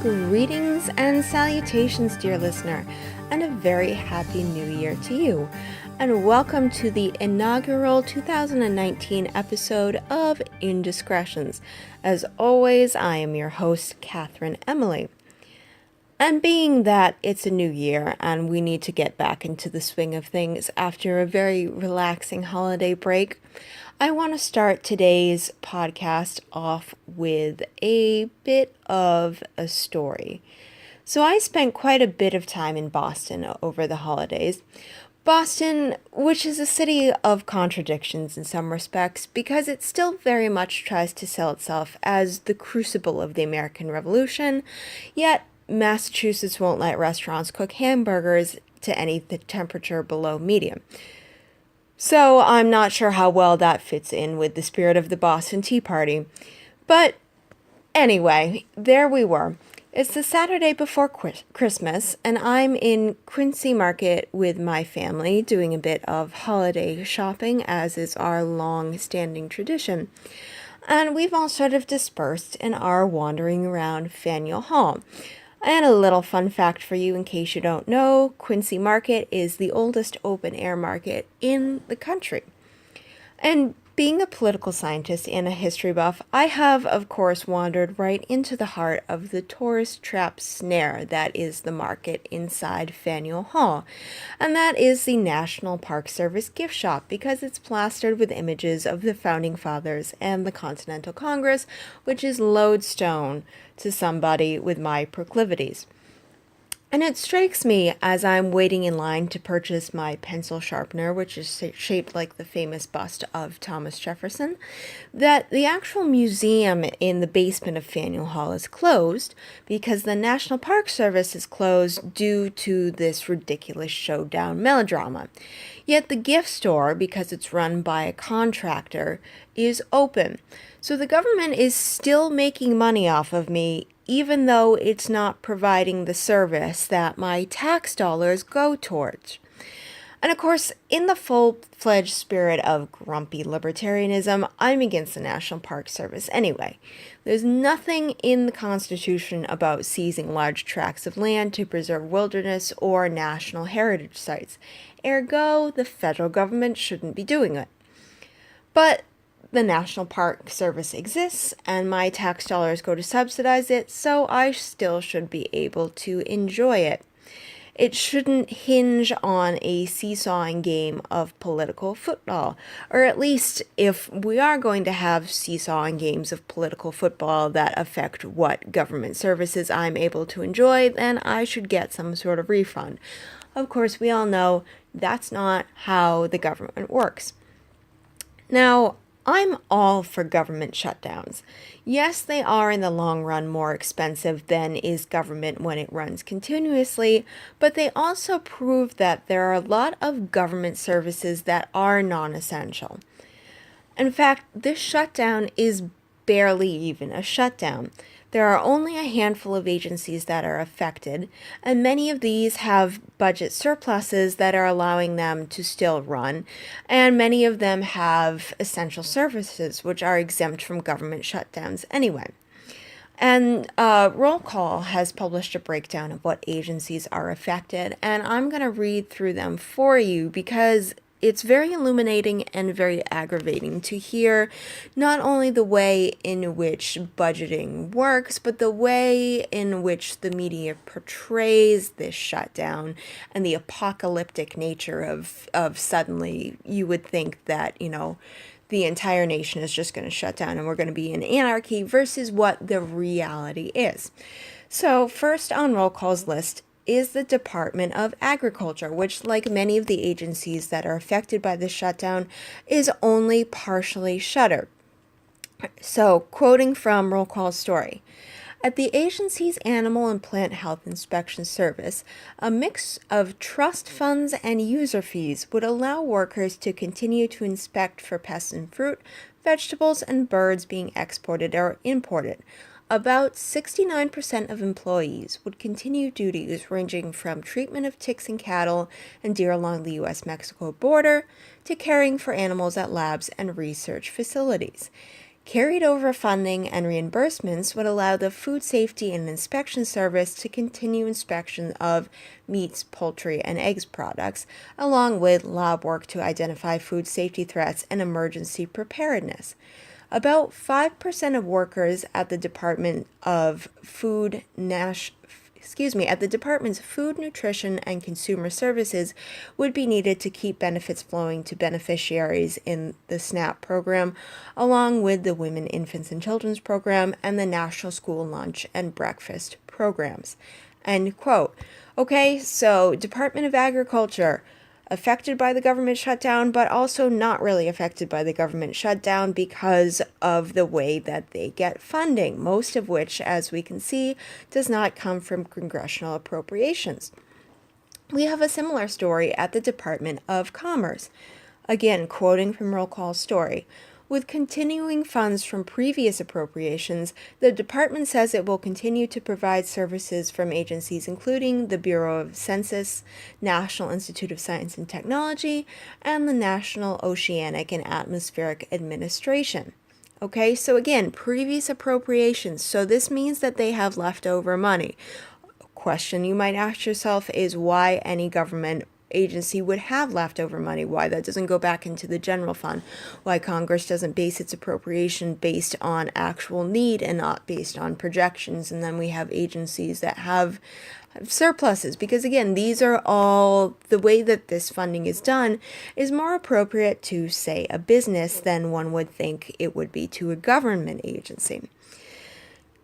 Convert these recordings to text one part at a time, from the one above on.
Greetings and salutations, dear listener, and a very happy new year to you. And welcome to the inaugural 2019 episode of Indiscretions. As always, I am your host, Katherine Emily. And being that it's a new year and we need to get back into the swing of things after a very relaxing holiday break, I want to start today's podcast off with a bit of a story. So I spent quite a bit of time in Boston over the holidays. Boston, which is a city of contradictions in some respects, because it still very much tries to sell itself as the crucible of the American Revolution, yet Massachusetts won't let restaurants cook hamburgers to any temperature below medium. So I'm not sure how well that fits in with the spirit of the Boston Tea Party. But anyway, there we were. It's the Saturday before Christmas, and I'm in Quincy Market with my family doing a bit of holiday shopping, as is our long-standing tradition. And we've all sort of dispersed and are wandering around Faneuil Hall. And a little fun fact for you in case you don't know, Quincy Market is the oldest open-air market in the country. And being a political scientist and a history buff, I have, of course, wandered right into the heart of the tourist trap snare that is the market inside Faneuil Hall. And that is the National Park Service gift shop, because it's plastered with images of the Founding Fathers and the Continental Congress, which is lodestone to somebody with my proclivities. And it strikes me as I'm waiting in line to purchase my pencil sharpener, which is shaped like the famous bust of Thomas Jefferson, that the actual museum in the basement of Faneuil Hall is closed because the National Park Service is closed due to this ridiculous showdown melodrama. Yet the gift store, because it's run by a contractor, is open. So the government is still making money off of me, even though it's not providing the service that my tax dollars go towards. And of course, in the full-fledged spirit of grumpy libertarianism, I'm against the National Park Service anyway. There's nothing in the Constitution about seizing large tracts of land to preserve wilderness or national heritage sites. Ergo, the federal government shouldn't be doing it. But the National Park Service exists, and my tax dollars go to subsidize it, so I still should be able to enjoy it. It shouldn't hinge on a seesawing game of political football, or at least if we are going to have seesawing games of political football that affect what government services I'm able to enjoy, then I should get some sort of refund. Of course, we all know that's not how the government works. Now, I'm all for government shutdowns. Yes, they are in the long run more expensive than is government when it runs continuously, but they also prove that there are a lot of government services that are non-essential. In fact, this shutdown is barely even a shutdown. There are only a handful of agencies that are affected, and many of these have budget surpluses that are allowing them to still run, and many of them have essential services which are exempt from government shutdowns anyway. And Roll Call has published a breakdown of what agencies are affected, and I'm going to read through them for you because it's very illuminating and very aggravating to hear not only the way in which budgeting works, but the way in which the media portrays this shutdown and the apocalyptic nature of suddenly you would think that, the entire nation is just going to shut down and we're going to be in anarchy versus what the reality is. So first on Roll Call's list is the Department of Agriculture, which, like many of the agencies that are affected by the shutdown, is only partially shuttered. So, quoting from Roll Call's story, at the agency's Animal and Plant Health Inspection Service, a mix of trust funds and user fees would allow workers to continue to inspect for pests in fruit, vegetables, and birds being exported or imported. About 69% of employees would continue duties ranging from treatment of ticks in cattle and deer along the U.S.-Mexico border to caring for animals at labs and research facilities. Carried over funding and reimbursements would allow the Food Safety and Inspection Service to continue inspection of meats, poultry, and eggs products, along with lab work to identify food safety threats and emergency preparedness. About 5% of workers at the Department of at the Department's Food, Nutrition, and Consumer Services would be needed to keep benefits flowing to beneficiaries in the SNAP program, along with the Women, Infants, and Children's program and the National School Lunch and Breakfast programs. End quote. Okay, so Department of Agriculture, affected by the government shutdown, but also not really affected by the government shutdown because of the way that they get funding, most of which, as we can see, does not come from congressional appropriations. We have a similar story at the Department of Commerce. Again, quoting from Roll Call Story. With continuing funds from previous appropriations, the department says it will continue to provide services from agencies including the Bureau of Census, National Institute of Science and Technology, and the National Oceanic and Atmospheric Administration. Okay, so again, previous appropriations. So this means that they have leftover money. A question you might ask yourself is why any government agency would have leftover money, why that doesn't go back into the general fund, why Congress doesn't base its appropriation based on actual need and not based on projections, and then we have agencies that have surpluses, because again, these are all, the way that this funding is done is more appropriate to, say, a business than one would think it would be to a government agency.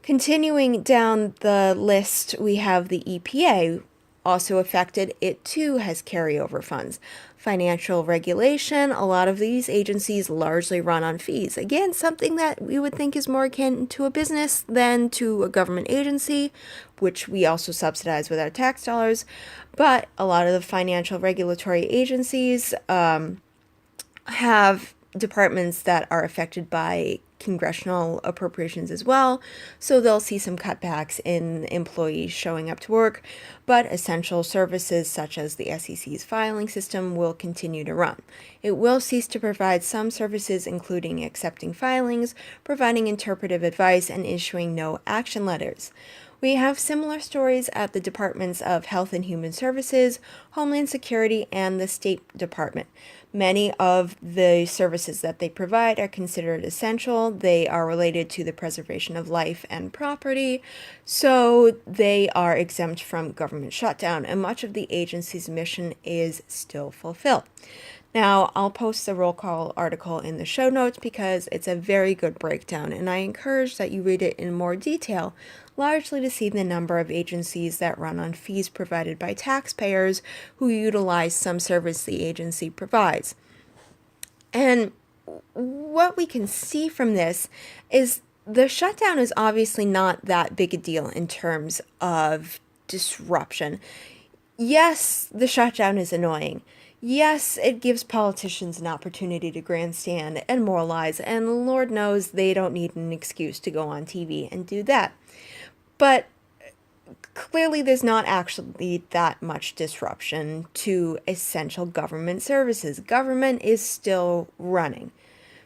Continuing down the list, we have the EPA, also affected. It too has carryover funds. Financial regulation, a lot of these agencies largely run on fees. Again, something that we would think is more akin to a business than to a government agency, which we also subsidize with our tax dollars. But a lot of the financial regulatory agencies have departments that are affected by congressional appropriations as well, so they'll see some cutbacks in employees showing up to work, but essential services such as the SEC's filing system will continue to run. It will cease to provide some services including accepting filings, providing interpretive advice, and issuing no action letters. We have similar stories at the Departments of Health and Human Services, Homeland Security, and the State Department. Many of the services that they provide are considered essential. They are related to the preservation of life and property, so they are exempt from government shutdown, and much of the agency's mission is still fulfilled. Now, I'll post the roll call article in the show notes because it's a very good breakdown, and I encourage that you read it in more detail, largely to see the number of agencies that run on fees provided by taxpayers who utilize some service the agency provides. And what we can see from this is the shutdown is obviously not that big a deal in terms of disruption. Yes, the shutdown is annoying. Yes, it gives politicians an opportunity to grandstand and moralize, and Lord knows they don't need an excuse to go on TV and do that. But clearly there's not actually that much disruption to essential government services. Government is still running.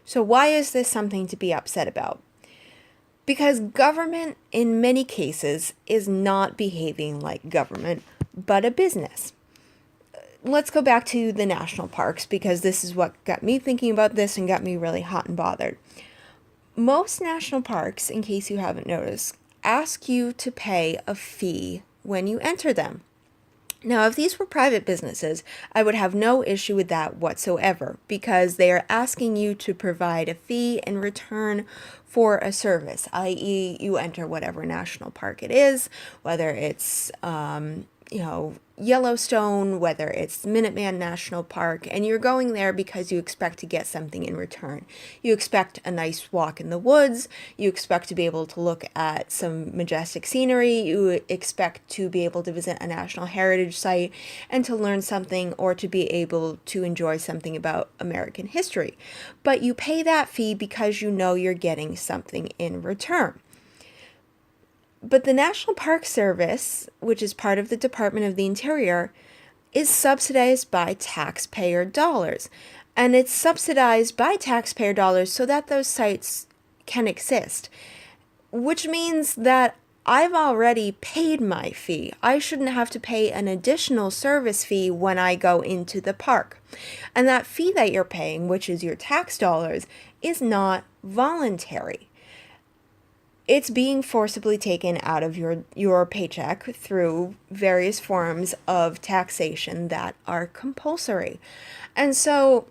So why is this something to be upset about? Because government, in many cases, is not behaving like government, but a business. Let's go back to the national parks, because this is what got me thinking about this and got me really hot and bothered. Most national parks, in case you haven't noticed, ask you to pay a fee when you enter them. Now, if these were private businesses, I would have no issue with that whatsoever, because they are asking you to provide a fee in return for a service, i.e. you enter whatever national park it is, whether it's Yellowstone, whether it's Minuteman National Park, and you're going there because you expect to get something in return. You expect a nice walk in the woods, you expect to be able to look at some majestic scenery, you expect to be able to visit a national heritage site and to learn something or to be able to enjoy something about American history. But you pay that fee because you know you're getting something in return. But the National Park Service, which is part of the Department of the Interior, is subsidized by taxpayer dollars. And it's subsidized by taxpayer dollars so that those sites can exist, which means that I've already paid my fee. I shouldn't have to pay an additional service fee when I go into the park. And that fee that you're paying, which is your tax dollars, is not voluntary. It's being forcibly taken out of your paycheck through various forms of taxation that are compulsory. And so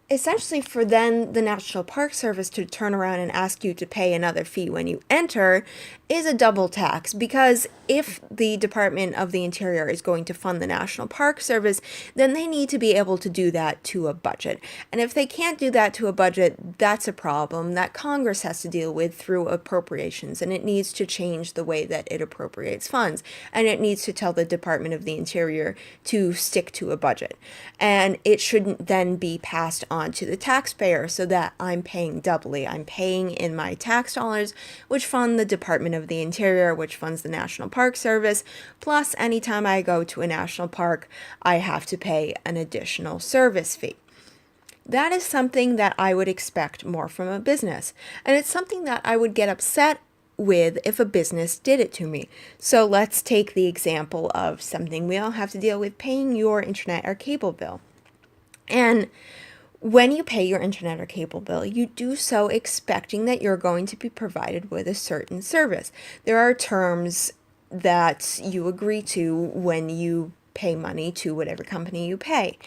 essentially, for then the National Park Service to turn around and ask you to pay another fee when you enter is a double tax, because if the Department of the Interior is going to fund the National Park Service, then they need to be able to do that to a budget. And if they can't do that to a budget, that's a problem that Congress has to deal with through appropriations, and it needs to change the way that it appropriates funds, and it needs to tell the Department of the Interior to stick to a budget. And it shouldn't then be passed on to the taxpayer so that I'm paying doubly. I'm paying in my tax dollars, which fund the Department of the Interior, which funds the National Park Service, plus anytime I go to a national park, I have to pay an additional service fee. That is something that I would expect more from a business, and it's something that I would get upset with if a business did it to me. So let's take the example of something we all have to deal with: paying your internet or cable bill. And when you pay your internet or cable bill, you do so expecting that you're going to be provided with a certain service. There are terms that you agree to when you pay money to whatever company you pay.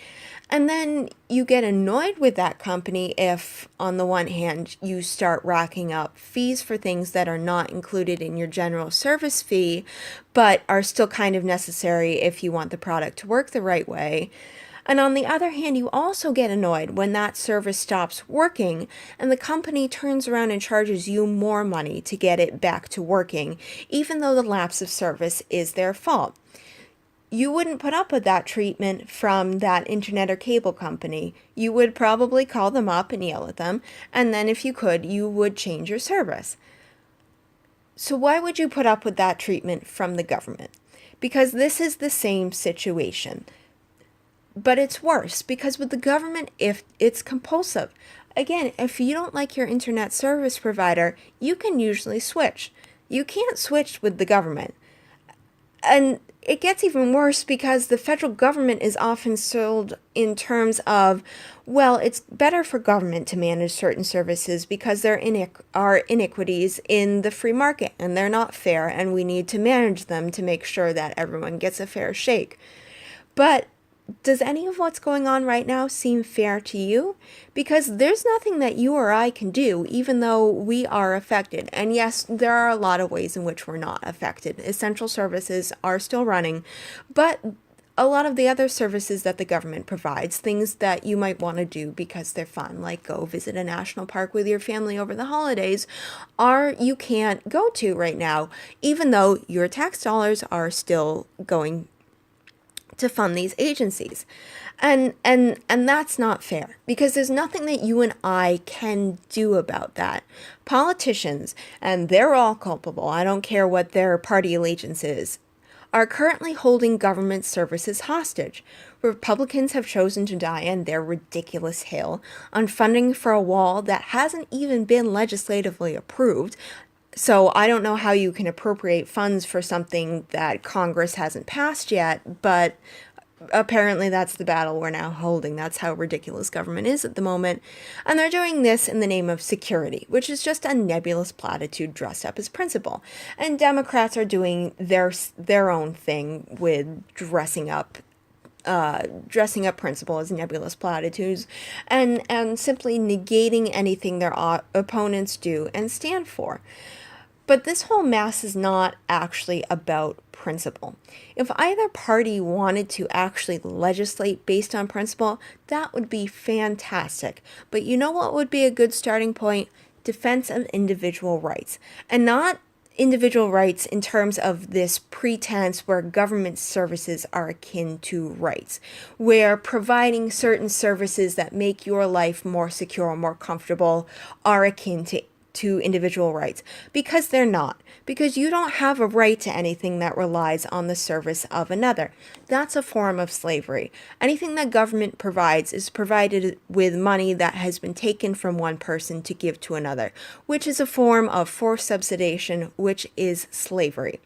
And then you get annoyed with that company if, on the one hand, you start racking up fees for things that are not included in your general service fee, but are still kind of necessary if you want the product to work the right way. And on the other hand, you also get annoyed when that service stops working and the company turns around and charges you more money to get it back to working, even though the lapse of service is their fault. You wouldn't put up with that treatment from that internet or cable company. You would probably call them up and yell at them, and then if you could, you would change your service. So why would you put up with that treatment from the government? Because this is the same situation. But it's worse, because with the government, if it's compulsive. Again, if you don't like your internet service provider, you can usually switch. You can't switch with the government. And it gets even worse because the federal government is often sold in terms of, well, it's better for government to manage certain services because there are iniquities in the free market and they're not fair, and we need to manage them to make sure that everyone gets a fair shake. But does any of what's going on right now seem fair to you? Because there's nothing that you or I can do, even though we are affected. And yes, there are a lot of ways in which we're not affected. Essential services are still running, but a lot of the other services that the government provides, things that you might want to do because they're fun, like go visit a national park with your family over the holidays, you can't go to right now, even though your tax dollars are still going to fund these agencies. And that's not fair, because there's nothing that you and I can do about that. Politicians, and they're all culpable, I don't care what their party allegiance is, are currently holding government services hostage. Republicans have chosen to die on their ridiculous hill on funding for a wall that hasn't even been legislatively approved. So I don't know how you can appropriate funds for something that Congress hasn't passed yet, but apparently that's the battle we're now holding. That's how ridiculous government is at the moment. And they're doing this in the name of security, which is just a nebulous platitude dressed up as principle. And Democrats are doing their own thing with dressing up principle as nebulous platitudes and simply negating anything their opponents do and stand for. But this whole mess is not actually about principle. If either party wanted to actually legislate based on principle, that would be fantastic. But you know what would be a good starting point? Defense of individual rights. And not individual rights in terms of this pretense where government services are akin to rights, where providing certain services that make your life more secure, more comfortable, are akin to to individual rights, because they're not. Because you don't have a right to anything that relies on the service of another. That's a form of slavery. Anything that government provides is provided with money that has been taken from one person to give to another, which is a form of forced subsidization, which is slavery.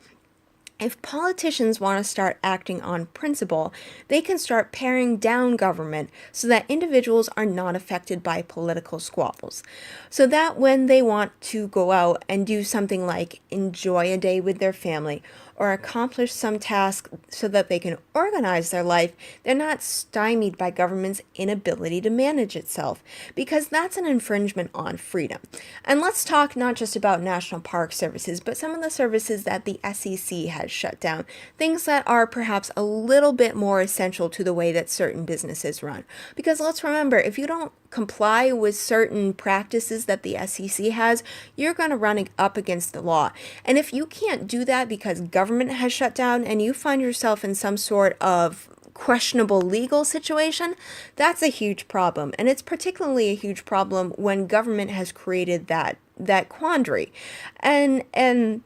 If politicians want to start acting on principle, they can start paring down government so that individuals are not affected by political squabbles. So that when they want to go out and do something like enjoy a day with their family or accomplish some task so that they can organize their life, they're not stymied by government's inability to manage itself, because that's an infringement on freedom. And let's talk not just about National Park Services, but some of the services that the SEC has shut down, things that are perhaps a little bit more essential to the way that certain businesses run. Because let's remember, if you don't comply with certain practices that the SEC has, you're going to run up against the law. And if you can't do that because government has shut down and you find yourself in some sort of questionable legal situation, that's a huge problem. And it's particularly a huge problem when government has created that quandary. And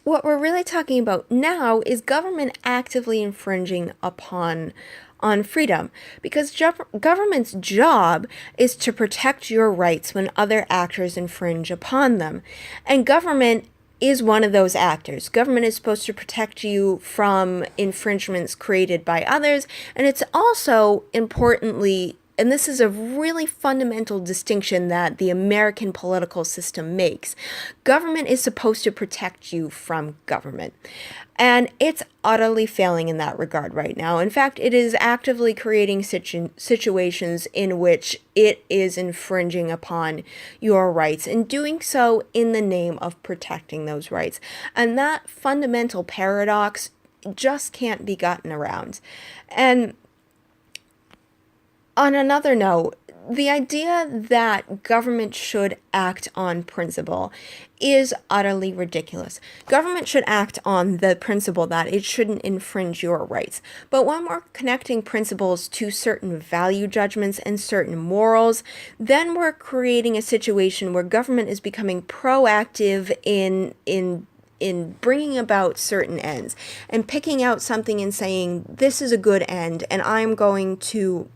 what we're really talking about now is government actively infringing on freedom, because government's job is to protect your rights when other actors infringe upon them. And government is one of those actors. Government is supposed to protect you from infringements created by others, and it's also importantly, and this is a really fundamental distinction that the American political system makes, government is supposed to protect you from government. And it's utterly failing in that regard right now. In fact, it is actively creating situations in which it is infringing upon your rights and doing so in the name of protecting those rights. And that fundamental paradox just can't be gotten around. And on another note, the idea that government should act on principle is utterly ridiculous. Government should act on the principle that it shouldn't infringe your rights. But when we're connecting principles to certain value judgments and certain morals, then we're creating a situation where government is becoming proactive in bringing about certain ends and picking out something and saying, this is a good end, and I'm going to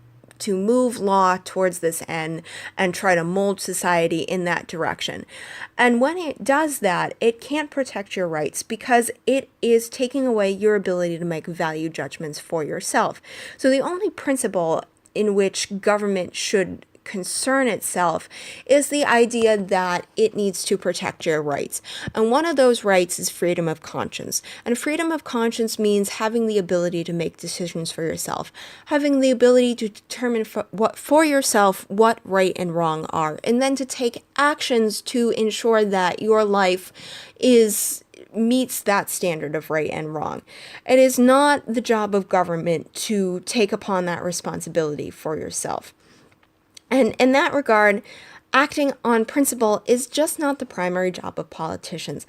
move law towards this end and try to mold society in that direction. And when it does that, it can't protect your rights because it is taking away your ability to make value judgments for yourself. So the only principle in which government should concern itself is the idea that it needs to protect your rights. And one of those rights is freedom of conscience. And freedom of conscience means having the ability to make decisions for yourself, having the ability to determine for yourself what right and wrong are, and then to take actions to ensure that your life meets that standard of right and wrong. It is not the job of government to take upon that responsibility for yourself. And in that regard, acting on principle is just not the primary job of politicians.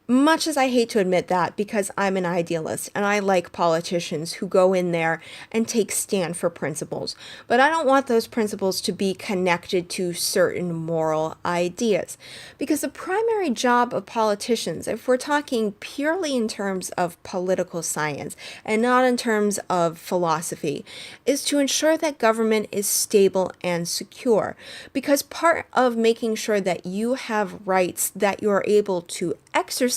Much as I hate to admit that, because I'm an idealist and I like politicians who go in there and take stand for principles. But I don't want those principles to be connected to certain moral ideas. Because the primary job of politicians, if we're talking purely in terms of political science and not in terms of philosophy, is to ensure that government is stable and secure. Because part of making sure that you have rights that you're able to exercise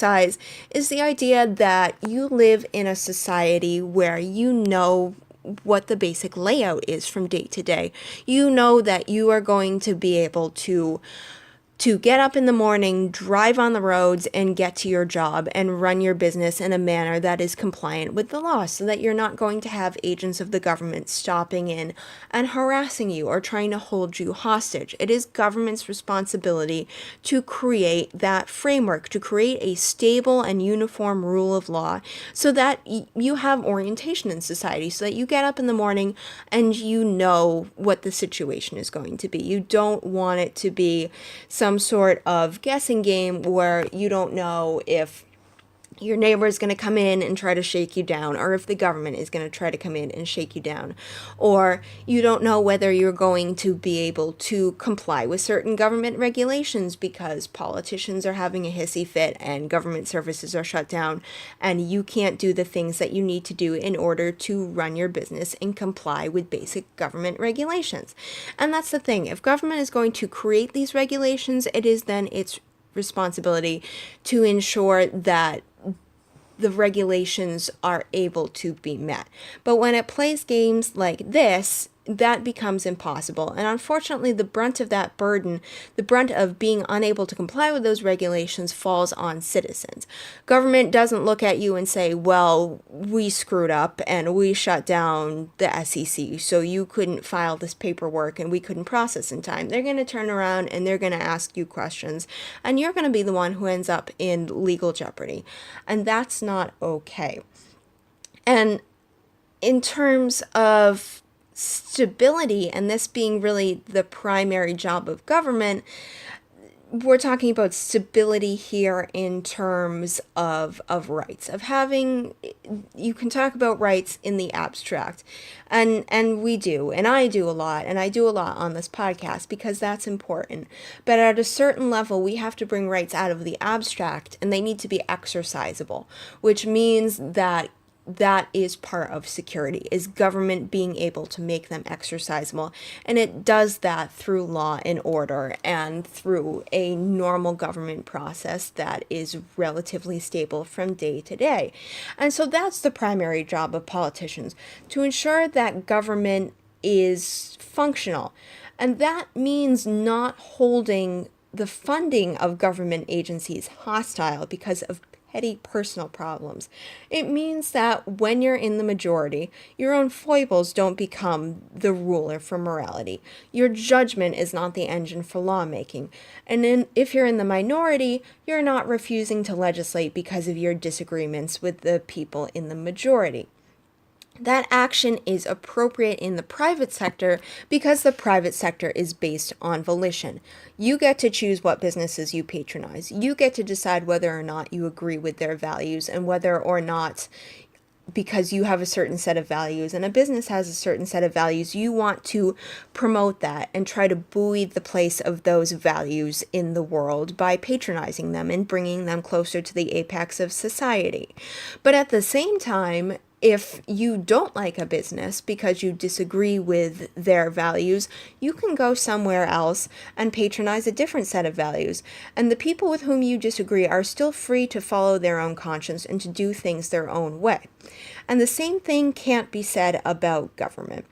is the idea that you live in a society where you know what the basic layout is from day to day. You know that you are going to be able to get up in the morning, drive on the roads, and get to your job and run your business in a manner that is compliant with the law, so that you're not going to have agents of the government stopping in and harassing you or trying to hold you hostage. It is government's responsibility to create that framework, to create a stable and uniform rule of law so that you have orientation in society, so that you get up in the morning and you know what the situation is going to be. You don't want it to be some sort of guessing game where you don't know if your neighbor is going to come in and try to shake you down, or if the government is going to try to come in and shake you down, or you don't know whether you're going to be able to comply with certain government regulations because politicians are having a hissy fit and government services are shut down, and you can't do the things that you need to do in order to run your business and comply with basic government regulations. And that's the thing. If government is going to create these regulations, it is then its responsibility to ensure that the regulations are able to be met. But when it plays games like this, that becomes impossible. And unfortunately, the brunt of that burden, the brunt of being unable to comply with those regulations, falls on citizens. Government doesn't look at you and say, well, we screwed up and we shut down the SEC, so you couldn't file this paperwork and we couldn't process in time. They're going to turn around and they're going to ask you questions, and you're going to be the one who ends up in legal jeopardy. And that's not okay. And in terms of stability, and this being really the primary job of government, we're talking about stability here in terms of rights, of having, you can talk about rights in the abstract, and we do, and I do a lot on this podcast because that's important. But at a certain level, we have to bring rights out of the abstract, and they need to be exercisable, which means that is part of security, is government being able to make them exercisable. And it does that through law and order and through a normal government process that is relatively stable from day to day. And so that's the primary job of politicians, to ensure that government is functional. And that means not holding the funding of government agencies hostile because of petty personal problems. It means that when you're in the majority, your own foibles don't become the ruler for morality. Your judgment is not the engine for lawmaking. And if you're in the minority, you're not refusing to legislate because of your disagreements with the people in the majority. That action is appropriate in the private sector because the private sector is based on volition. You get to choose what businesses you patronize. You get to decide whether or not you agree with their values, and whether or not, because you have a certain set of values and a business has a certain set of values, you want to promote that and try to buoy the place of those values in the world by patronizing them and bringing them closer to the apex of society. But at the same time, if you don't like a business because you disagree with their values, you can go somewhere else and patronize a different set of values. And the people with whom you disagree are still free to follow their own conscience and to do things their own way. And the same thing can't be said about government.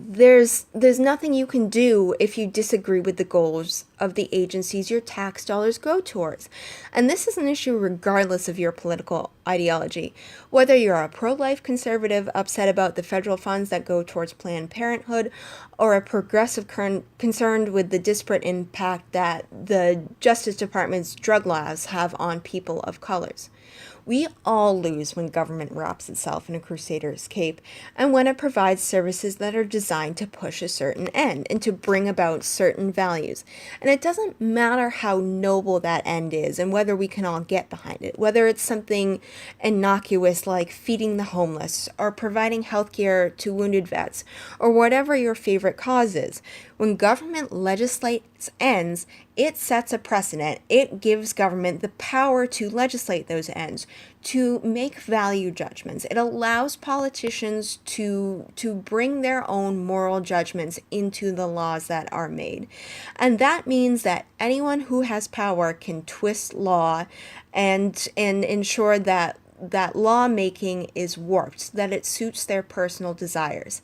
There's nothing you can do if you disagree with the goals of the agencies your tax dollars go towards. And this is an issue regardless of your political ideology. Whether you're a pro-life conservative upset about the federal funds that go towards Planned Parenthood, or a progressive concerned with the disparate impact that the Justice Department's drug laws have on people of colors. We all lose when government wraps itself in a crusader's cape, and when it provides services that are designed to push a certain end and to bring about certain values. And it doesn't matter how noble that end is and whether we can all get behind it, whether it's something innocuous like feeding the homeless or providing health care to wounded vets, or whatever your favorite cause is. When government legislates ends, it sets a precedent. It gives government the power to legislate those ends, to make value judgments. It allows politicians to bring their own moral judgments into the laws that are made. And that means that anyone who has power can twist law and ensure that lawmaking is warped, that it suits their personal desires.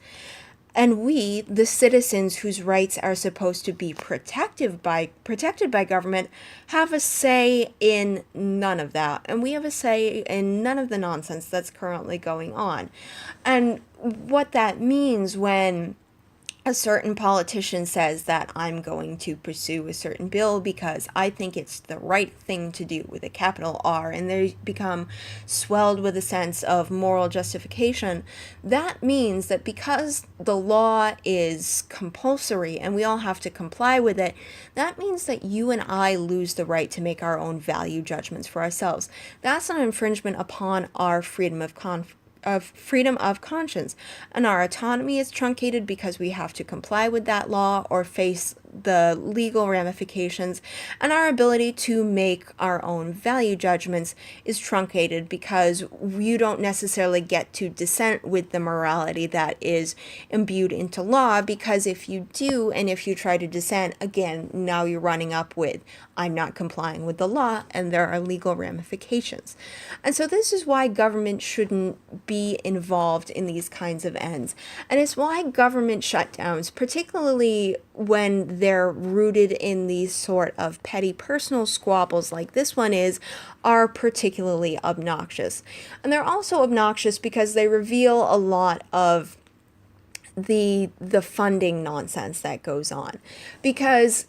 And we, the citizens whose rights are supposed to be protected by government, have a say in none of that. And we have a say in none of the nonsense that's currently going on. And what that means when a certain politician says that I'm going to pursue a certain bill because I think it's the right thing to do with a capital R, and they become swelled with a sense of moral justification, that means that because the law is compulsory and we all have to comply with it, that means that you and I lose the right to make our own value judgments for ourselves. That's an infringement upon our freedom of conscience, and our autonomy is truncated because we have to comply with that law or face the legal ramifications, and our ability to make our own value judgments is truncated because you don't necessarily get to dissent with the morality that is imbued into law, because if you do, and if you try to dissent, again, now you're running up with, I'm not complying with the law, and there are legal ramifications. And so this is why government shouldn't be involved in these kinds of ends. And it's why government shutdowns, particularly when they're rooted in these sort of petty personal squabbles like this one is, are particularly obnoxious. And they're also obnoxious because they reveal a lot of the funding nonsense that goes on. Because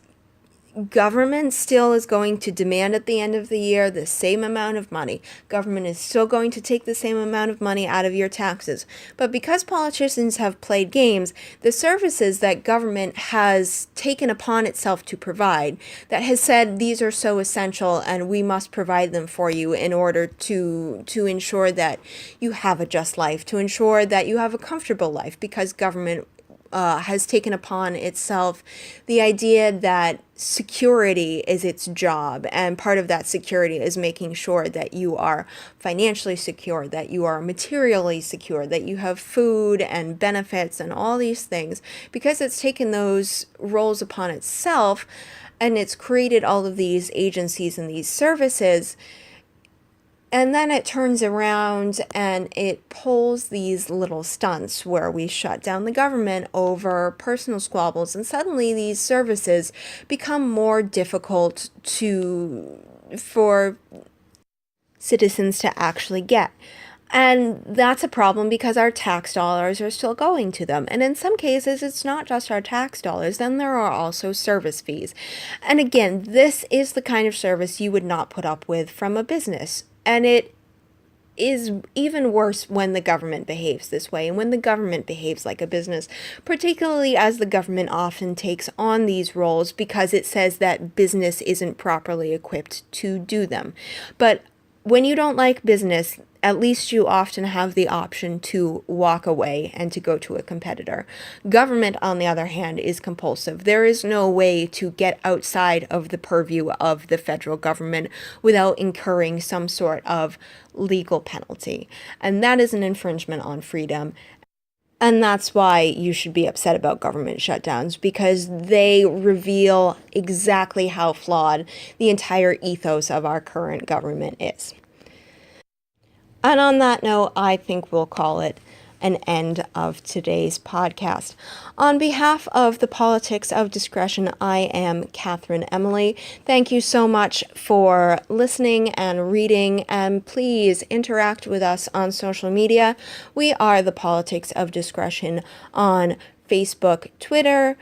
government still is going to demand at the end of the year the same amount of money. Government is still going to take the same amount of money out of your taxes. But because politicians have played games, the services that government has taken upon itself to provide, that has said these are so essential and we must provide them for you in order to ensure that you have a just life, to ensure that you have a comfortable life, because government has taken upon itself the idea that security is its job, and part of that security is making sure that you are financially secure, that you are materially secure, that you have food and benefits and all these things. Because it's taken those roles upon itself and it's created all of these agencies and these services, and then it turns around and it pulls these little stunts where we shut down the government over personal squabbles, and suddenly these services become more difficult for citizens to actually get. And that's a problem because our tax dollars are still going to them. And in some cases, it's not just our tax dollars, then there are also service fees. And again, this is the kind of service you would not put up with from a business. And it is even worse when the government behaves this way, and when the government behaves like a business, particularly as the government often takes on these roles because it says that business isn't properly equipped to do them. But when you don't like business, at least you often have the option to walk away and to go to a competitor. Government, on the other hand, is compulsive. There is no way to get outside of the purview of the federal government without incurring some sort of legal penalty. And that is an infringement on freedom. And that's why you should be upset about government shutdowns, because they reveal exactly how flawed the entire ethos of our current government is. And on that note, I think we'll call it an end of today's podcast. On behalf of the Politics of Discretion, I am Katherine Emily. Thank you so much for listening and reading, and please interact with us on social media. We are the Politics of Discretion on Facebook, Twitter,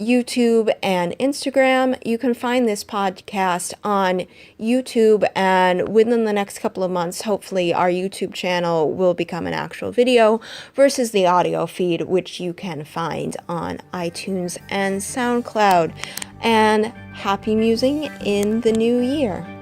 YouTube, and Instagram. You can find this podcast on YouTube, and within the next couple of months, hopefully our YouTube channel will become an actual video versus the audio feed, which you can find on iTunes and SoundCloud. And happy musing in the new year.